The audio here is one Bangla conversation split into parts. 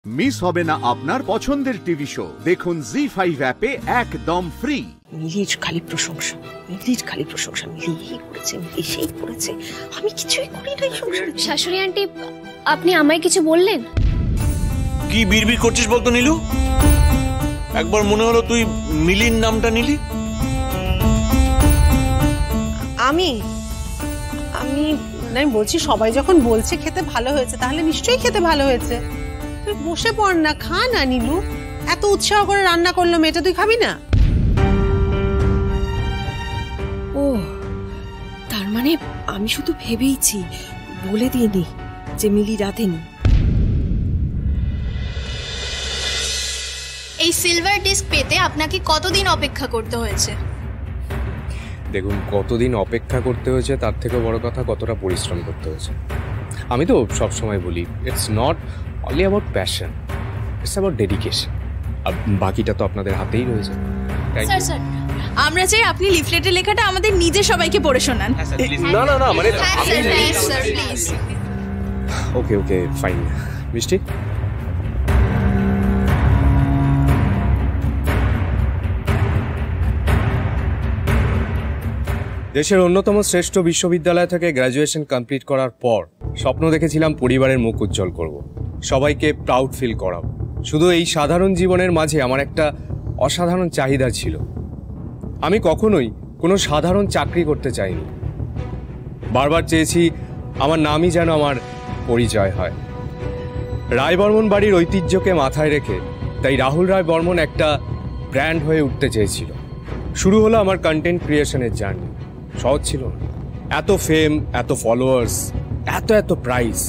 মিস হবে না আপনার পছন্দের টিভি শো। দেখুন জি5 অ্যাপে একদম ফ্রি। মিলির খালি প্রশংসা, মিলির খালি প্রশংসা। মিলি এই করেছে, মিলি সেই করেছে, আমি কিছুই করি নাই সংসারে। শাশুড়ি আন্টি, আপনি আমায় কিছু বললেন? কি বিড়বিড় করছিস বলতো নীলু? একবার মনে হলো তুই মিলির নামটা নিলি। আমি বলছি সবাই যখন বলছে খেতে ভালো হয়েছে, তাহলে নিশ্চয়ই খেতে ভালো হয়েছে। তুই বসে পড় না, খা না নীলু। এত উৎসাহ করে রান্না করলো মেয়েটা, তুই খাবি না? ও, তার মানে আমি শুধু ভেবেইছি, বলে দিইনি যে মিলি রাঁধেনি। এই সিলভার ডিস্ক পেতে আপনাকে কতদিন অপেক্ষা করতে হয়েছে? দেখুন, কতদিন অপেক্ষা করতে হয়েছে তার থেকে বড় কথা কতটা পরিশ্রম করতে হয়েছে। আমি তো সব সময় বলি, it's not only about passion, it's about dedication. আর বাকিটা তো আপনাদের হাতেই রয়েছে। স্যার স্যার, আমরা চাই আপনি লিফলেটের লেখাটা আমাদের নিজে সবাইকে পড়ে শোনান। না না না, মানে প্লিজ। Okay okay fine. মিষ্টি, দেশের অন্যতম শ্রেষ্ঠ বিশ্ববিদ্যালয় থেকে গ্র্যাজুয়েশন কমপ্লিট করার পর স্বপ্ন দেখেছিলাম পরিবারের মুখ উজ্জ্বল করব, সবাইকে প্রাউড ফিল করাবো। শুধু এই সাধারণ জীবনের মাঝে আমার একটা অসাধারণ চাহিদা ছিল। আমি কখনোই কোনো সাধারণ চাকরি করতে চাইনি। বারবার চেয়েছি আমার নামই যেন আমার পরিচয় হয়। রায় বর্মন বাড়ির ঐতিহ্যকে মাথায় রেখে তাই রাহুল রায় বর্মন একটা ব্র্যান্ড হয়ে উঠতে চেয়েছিল। শুরু হলো আমার কন্টেন্ট ক্রিয়েশনের জার্নি। সহজ ছিল না। এত ফেম, এত ফলোয়ার্স, এত প্রাইজ,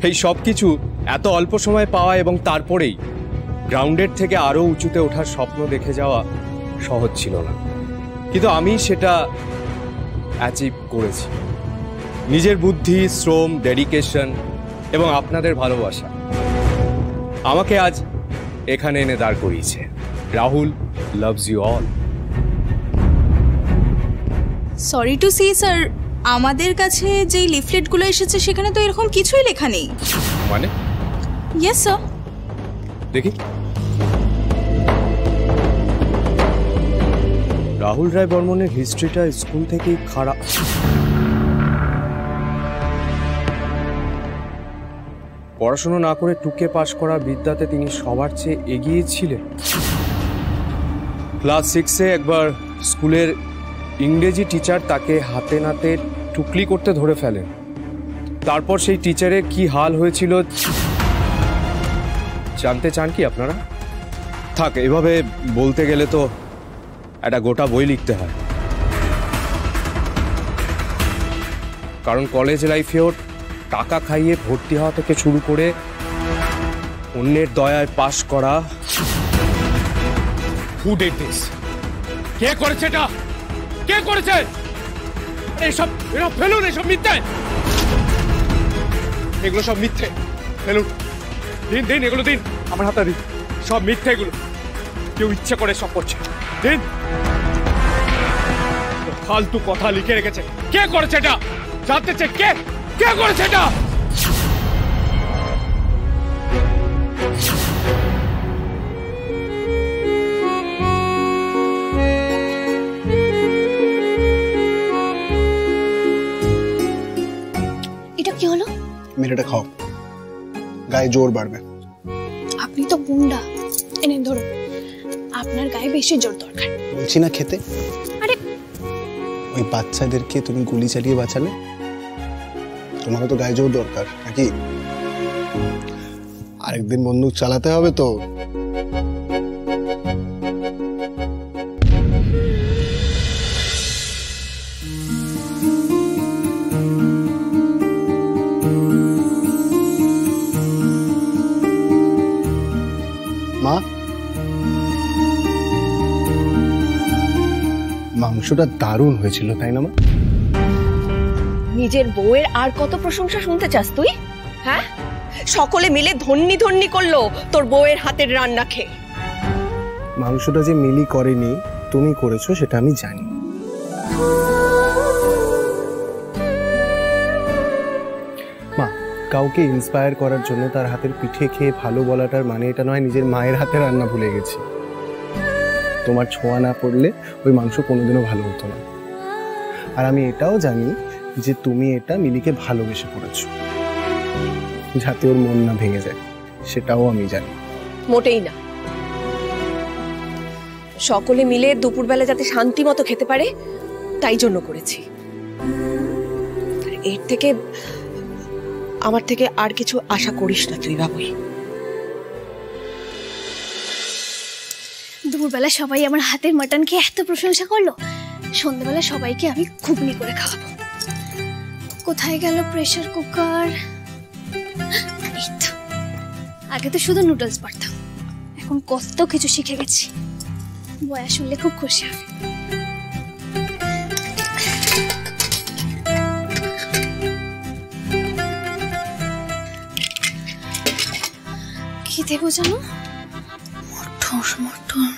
এই সব কিছু এত অল্প সময় পাওয়া এবং তারপরেই গ্রাউন্ডের থেকে আরও উঁচুতে ওঠার স্বপ্ন দেখে যাওয়া সহজ ছিল না। কিন্তু আমি সেটা অ্যাচিভ করেছি। নিজের বুদ্ধি, শ্রম, ডেডিকেশন এবং আপনাদের ভালোবাসা আমাকে আজ এখানে এনে দাঁড় করিয়েছে। Rahul loves you all. Sorry to say sir, আমাদের কাছে যে লিফলেটগুলো এসেছে সেখানে তো এরকম কিছুই লেখা নেই। মানে? Yes sir. দেখি। রাহুল রায় বর্মনের হিস্ট্রিটা স্কুল থেকেই খারাপ। পড়াশোনা না করে টুকে পাশ করা বিদ্যাতে তিনি সবার চেয়ে এগিয়ে ছিলেন। ক্লাস 6-এ একবার স্কুলের ইংরেজি টিচার তাকে হাতে নাতে টুকলি করতে ধরে ফেলেন। তারপর সেই টিচারের কি হাল হয়েছিল জানতে চান কি আপনারা? থাক, এভাবে বলতে গেলে তো একটা গোটা বই লিখতে হয়। কারণ কলেজ লাইফেও টাকা খাইয়ে ভর্তি হওয়া থেকে শুরু করে অন্যের দয়ায় পাশ করা। Who did this? কে করেছে এটা? কে করেছে? এসব ফেলুন, এসব মিথ্যে, এগুলো সব মিথ্যে। ফেলুন, দিন এগুলো দিন, আমার হাতে দিন। সব মিথ্যে এগুলো, কেউ ইচ্ছে করে সব করছে। দিন। ফালতু কথা লিখে রেখেছে। কে করেছে এটা? জানতে চাই কে করেছে এটা? এটা কি হলো? মেয়েটা খাও, গায়ে জোর বাড়বে। আপনি তো গুন্ডা। এনে ধরুন, আপনার গায়ে বেশি জোর দরকার। বলছি না খেতে। আরে, ওই বাচ্চাদেরকে তুমি গুলি চালিয়ে বাঁচালে, তোমারও তো গায়ে জোর দরকার নাকি? আরেকদিন বন্দুক চালাতে হবে তো। মা, মাংসটা দারুণ হয়েছিল, তাই না মা? নিজের বউয়ের আর কত প্রশংসা শুনতে চাস তুই? হ্যাঁ, সকলে মিলে ধন্যি ধন্যি করলো তোর বউয়ের হাতের রান্না খেয়ে। মাংসটা যে মিলি করেনি, তুমি করেছো, সেটা আমি জানি। মা, কাউকে ইন্সপায়ার করার জন্য তার হাতের পিঠে খেয়ে ভালো বলাটার মানে এটা নয় নিজের মায়ের হাতে রান্না ভুলে গেছি। তোমার ছোঁয়া না পড়লে ওই মাংস কোনোদিনও ভালো হতো না। আর আমি এটাও জানি যে তুমি এটা মিলিকে ভালোবেসে করেছো, যাতে ওর মন না ভেঙে যায়, সেটাও আমি জানি। মোটেই না। সকলে মিলে দুপুরবেলা যাতে শান্তি মতো খেতে পারে তাই জন্য করেছি। এর থেকে আমার থেকে আর কিছু আশা করিস না তুই বাবুই। দুপুরবেলা সবাই আমার হাতের মাটন খেয়ে এত প্রশংসা করলো, সন্ধ্যাবেলা সবাইকে আমি ঘুগনি করে খাওয়াবো। কোথায় গেল প্রেসার কুকার? এই তো, আগে তো শুধু নুডলস পারতাম, এখন কত কিছু শিখে গেছি। বয়া শুনলে খুব খুশি হবে। কি দেবো জানো? মটর মটর।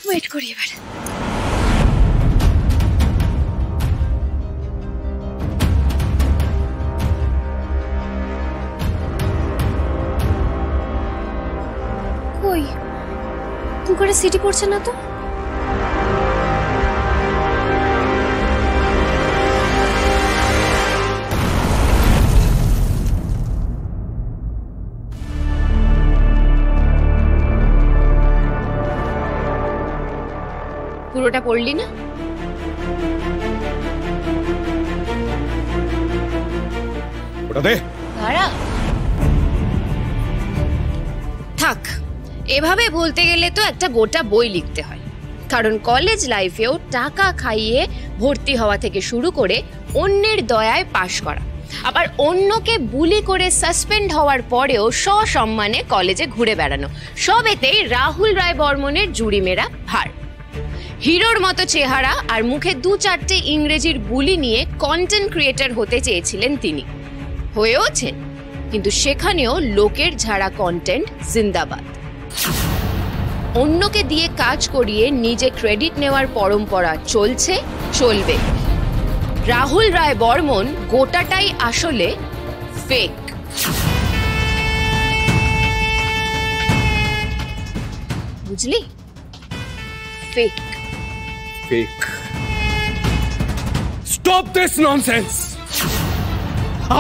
ওয়েট করি এবার। কই কুকারে সিটি পড়ছে না তো? পুরোটা পড়লি না? ওটা দে। দাঁড়া, থাক। এভাবে বলতে গেলে তো একটা গোটা বই লিখতে হয়, কারণ কলেজ লাইফেও টাকা খাইয়ে ভর্তি হওয়া থেকে শুরু করে অন্যের দয়ায় পাশ করা, আবার অন্যকে বুলি করে সাসপেন্ড হওয়ার পরেও সসম্মানে কলেজে ঘুরে বেড়ানো, সবেতেই রাহুল রায় বর্মনের জুড়ি মেরা ভার। হিরোর মতো চেহারা আর মুখে 2-4টে ইংরেজির বুলি নিয়ে কন্টেন্ট ক্রিয়েটর হতে চেয়েছিলেন তিনি, হয়েওছেন, কিন্তু সেখানেও লোকের ঝাড়া কন্টেন্ট জিন্দাবাদ। অন্যকে দিয়ে কাজ করিয়ে নিজে ক্রেডিট নেওয়ার পরম্পরা চলছে, চলবে। রাহুল রায় বর্মন গোটাটাই আসলে ফেক। বুঝলি? Fake. Fake. Stop this nonsense.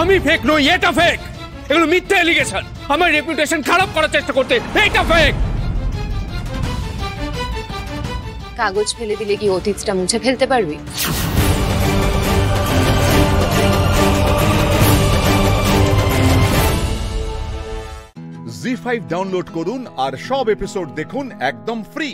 আমি ফেক নই, এটা ফেক। এগুলো মিথ্যা এলিগেশন, আমার রেপুটেশন খারাপ করার চেষ্টা করতে। এটা ফেক। কাগজ ফেলে দিলে কি অতীতটা মুছে ফেলতে পারবি? জি5 ডাউনলোড করুন আর সব এপিসোড দেখুন একদম ফ্রি।